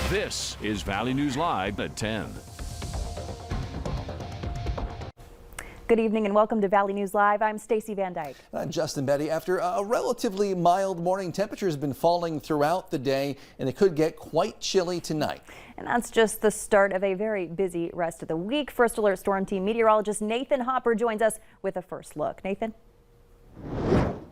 This is Valley News Live at 10. Good evening and welcome to Valley News Live. I'm Stacy Van Dyke. I'm Justin Betty. After a relatively mild morning, temperatures have been falling throughout the day and it could get quite chilly tonight. And that's just the start of a very busy rest of the week. First Alert Storm Team meteorologist Nathan Hopper joins us with a first look. Nathan?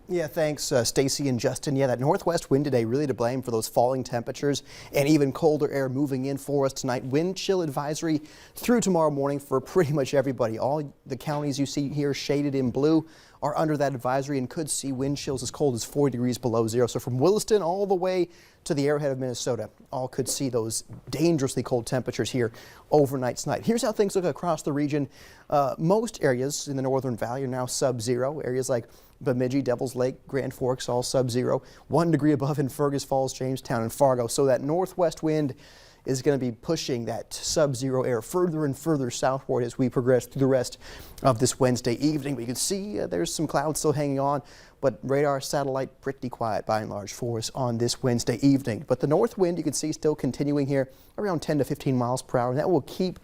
Yeah, thanks, Stacy and Justin. Yeah, that northwest wind today really to blame for those falling temperatures and even colder air moving in for us tonight. Wind chill advisory through tomorrow morning for pretty much everybody. All the counties you see here shaded in blue are under that advisory and could see wind chills as cold as 40 degrees below zero. So from Williston all the way to the Arrowhead of Minnesota, all could see those dangerously cold temperatures here overnight tonight. Here's how things look across the region. Most areas in the Northern Valley are now sub-zero. Areas like Bemidji, Devils Lake, Grand Forks, all sub-zero. 1 degree above in Fergus Falls, Jamestown, and Fargo. So that northwest wind is going to be pushing that sub-zero air further and further southward as we progress through the rest of this Wednesday evening. We can see there's some clouds still hanging on, but radar, satellite, pretty quiet by and large for us on this Wednesday evening. But the north wind you can see still continuing here around 10 to 15 miles per hour, and that will keep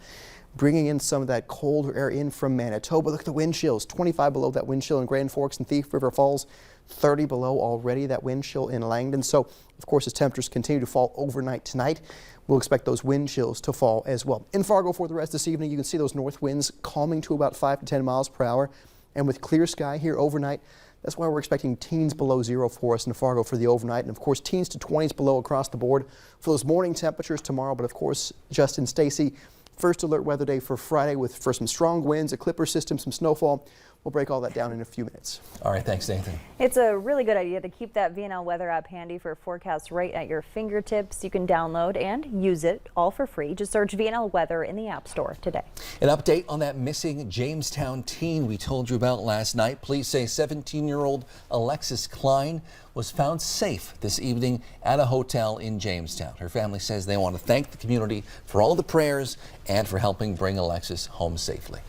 bringing in some of that colder air in from Manitoba. Look at the wind chills, 25 below that wind chill in Grand Forks and Thief River Falls, 30 below already that wind chill in Langdon. So, of course, as temperatures continue to fall overnight tonight, we'll expect those wind chills to fall as well. In Fargo for the rest of this evening, you can see those north winds calming to about 5 to 10 miles per hour. And with clear sky here overnight, that's why we're expecting teens below zero for us in Fargo for the overnight. And, of course, teens to 20s below across the board for those morning temperatures tomorrow. But, of course, Justin, Stacy, first alert weather day for Friday for some strong winds, a clipper system, some snowfall. We'll break all that down in a few minutes. All right, thanks, Nathan. It's a really good idea to keep that VNL weather app handy for forecasts right at your fingertips. You can download and use it all for free. Just search VNL weather in the App Store today. An update on that missing Jamestown teen we told you about last night. Police say 17-year-old Alexis Klein was found safe this evening at a hotel in Jamestown. Her family says they want to thank the community for all the prayers and for helping bring Alexis home safely.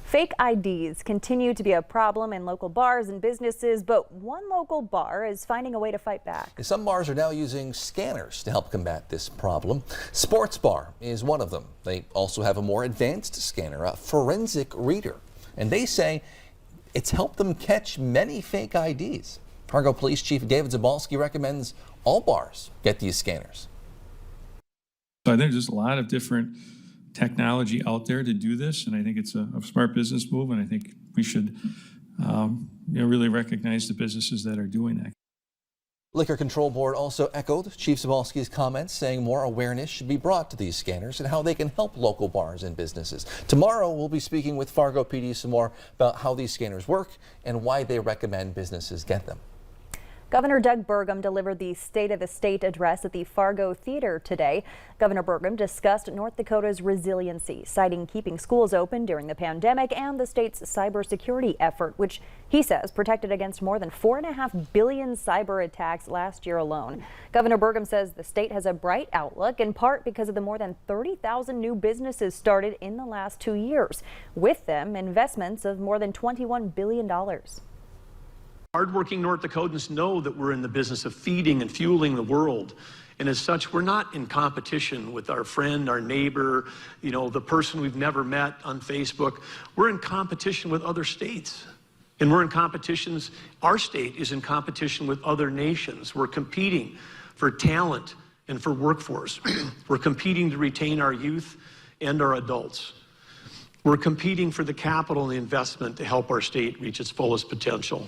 Fake IDs continue to be a problem in local bars and businesses, but one local bar is finding a way to fight back. Some bars are now using scanners to help combat this problem. Sports Bar is one of them. They also have a more advanced scanner, a forensic reader, and they say it's helped them catch many fake IDs. Fargo Police Chief David Zabalski recommends all bars get these scanners. So I think there's a lot of different technology out there to do this, and I think it's a smart business move, and I think we should really recognize the businesses that are doing that. Liquor Control Board also echoed Chief Zabalski's comments, saying more awareness should be brought to these scanners and how they can help local bars and businesses. Tomorrow, we'll be speaking with Fargo PD some more about how these scanners work and why they recommend businesses get them. Governor Doug Burgum delivered the State of the State address at the Fargo Theater today. Governor Burgum discussed North Dakota's resiliency, citing keeping schools open during the pandemic and the state's cybersecurity effort, which he says protected against more than 4.5 billion cyber attacks last year alone. Governor Burgum says the state has a bright outlook, in part because of the more than 30,000 new businesses started in the last 2 years. With them, investments of more than $21 billion. Hardworking North Dakotans know that we're in the business of feeding and fueling the world. And as such, we're not in competition with our friend, our neighbor, the person we've never met on Facebook. We're in competition with other states. And we're in competitions, our state is in competition with other nations. We're competing for talent and for workforce. We're competing to retain our youth and our adults. We're competing for the capital and the investment to help our state reach its fullest potential.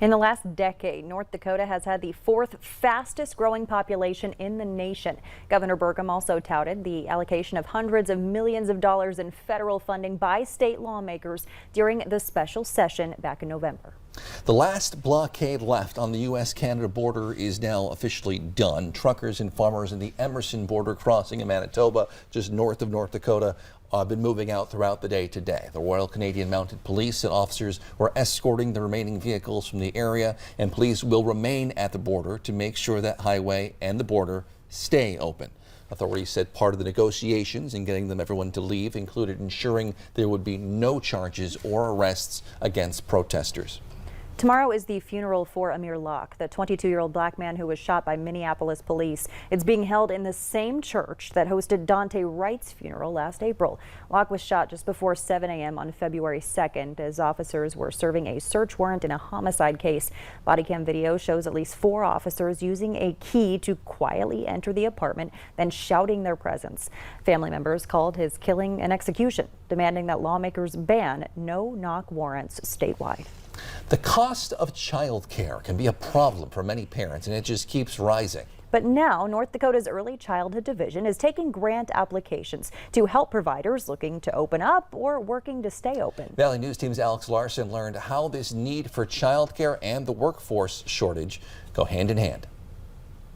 In the last decade, North Dakota has had the 4th fastest growing population in the nation. Governor Burgum also touted the allocation of hundreds of millions of dollars in federal funding by state lawmakers during the special session back in November. The last blockade left on the U.S.-Canada border is now officially done. Truckers and farmers in the Emerson border crossing in Manitoba, just north of North Dakota, been moving out throughout the day today. The Royal Canadian Mounted Police and officers were escorting the remaining vehicles from the area, and police will remain at the border to make sure that highway and the border stay open. Authorities said part of the negotiations in getting everyone to leave included ensuring there would be no charges or arrests against protesters. Tomorrow is the funeral for Amir Locke, the 22-year-old black man who was shot by Minneapolis police. It's being held in the same church that hosted Daunte Wright's funeral last April. Locke was shot just before 7 a.m. on February 2nd as officers were serving a search warrant in a homicide case. Body cam video shows at least 4 officers using a key to quietly enter the apartment, then shouting their presence. Family members called his killing an execution, demanding that lawmakers ban no-knock warrants statewide. The cost of childcare can be a problem for many parents, and it just keeps rising. But now North Dakota's Early Childhood Division is taking grant applications to help providers looking to open up or working to stay open. Valley News Team's Alex Larson learned how this need for childcare and the workforce shortage go hand in hand.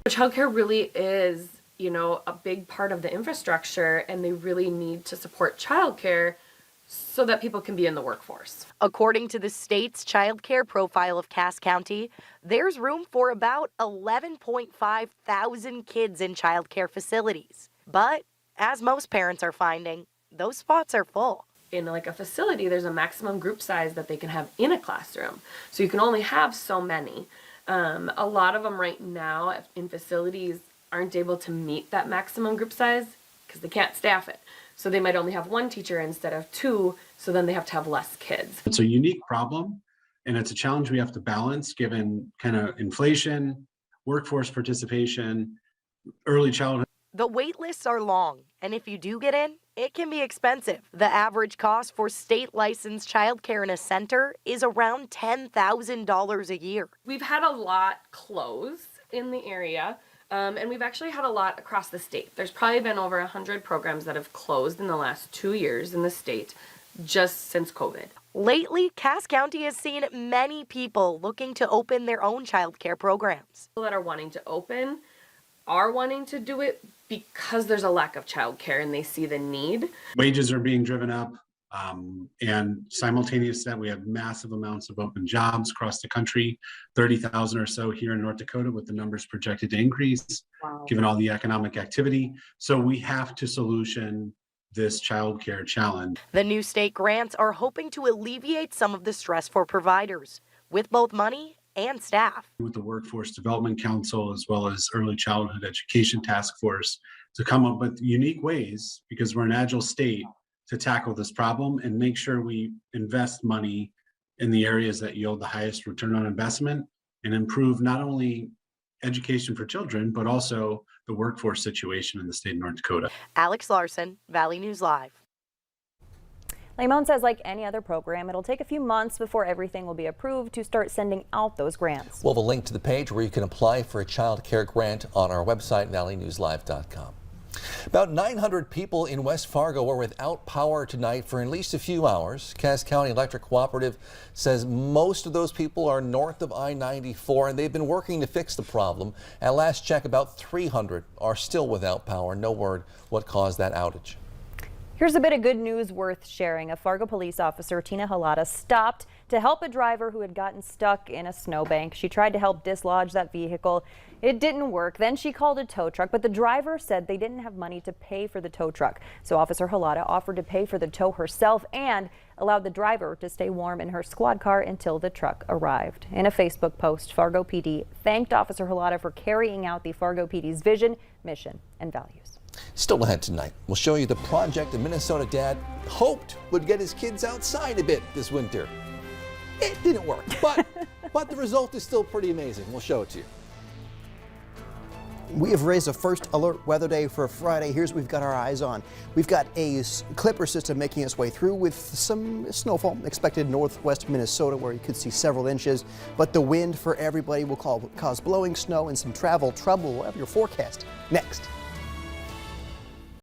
Childcare really is, a big part of the infrastructure, and they really need to support childcare so that people can be in the workforce. According to the state's child care profile of Cass County, there's room for about 11.5 thousand kids in child care facilities. But as most parents are finding, those spots are full. In like a facility, there's a maximum group size that they can have in a classroom. So you can only have so many. A lot of them right now in facilities aren't able to meet that maximum group size because they can't staff it. So they might only have 1 teacher instead of 2, so then they have to have less kids. It's a unique problem, and it's a challenge we have to balance given kind of inflation, workforce participation, early childhood. The wait lists are long, and if you do get in, it can be expensive. The average cost for state licensed childcare in a center is around $10,000 a year. We've had a lot close in the area. And we've actually had a lot across the state. There's probably been over 100 programs that have closed in the last 2 years in the state just since COVID. Lately, Cass County has seen many people looking to open their own child care programs. People that are wanting to open are wanting to do it because there's a lack of child care and they see the need. Wages are being driven up, and simultaneous to that, we have massive amounts of open jobs across the country, 30,000 or so here in North Dakota, with the numbers projected to increase, given all the economic activity. So we have to solution this childcare challenge. The new state grants are hoping to alleviate some of the stress for providers with both money and staff. With the Workforce Development Council, as well as Early Childhood Education Task Force, to come up with unique ways, because we're an agile state, to tackle this problem and make sure we invest money in the areas that yield the highest return on investment and improve not only education for children, but also the workforce situation in the state of North Dakota. Alex Larson, Valley News Live. Lamont says like any other program, it'll take a few months before everything will be approved to start sending out those grants. We'll have a link to the page where you can apply for a child care grant on our website, valleynewslive.com. About 900 people in West Fargo were without power tonight for at least a few hours. Cass County Electric Cooperative says most of those people are north of I-94, and they've been working to fix the problem. At last check, about 300 are still without power. No word what caused that outage. Here's a bit of good news worth sharing. A Fargo police officer, Tina Halata, stopped to help a driver who had gotten stuck in a snowbank. She tried to help dislodge that vehicle. It didn't work. Then she called a tow truck, but the driver said they didn't have money to pay for the tow truck. So Officer Halata offered to pay for the tow herself and allowed the driver to stay warm in her squad car until the truck arrived. In a Facebook post, Fargo PD thanked Officer Halata for carrying out the Fargo PD's vision, mission, and values. Still ahead tonight, we'll show you the project a Minnesota dad hoped would get his kids outside a bit this winter. It didn't work, but the result is still pretty amazing. We'll show it to you. We have raised a first alert weather day for Friday. Here's what we've got our eyes on. We've got a clipper system making its way through with some snowfall expected northwest Minnesota, where you could see several inches. But the wind for everybody will cause blowing snow and some travel trouble. We'll have your forecast next.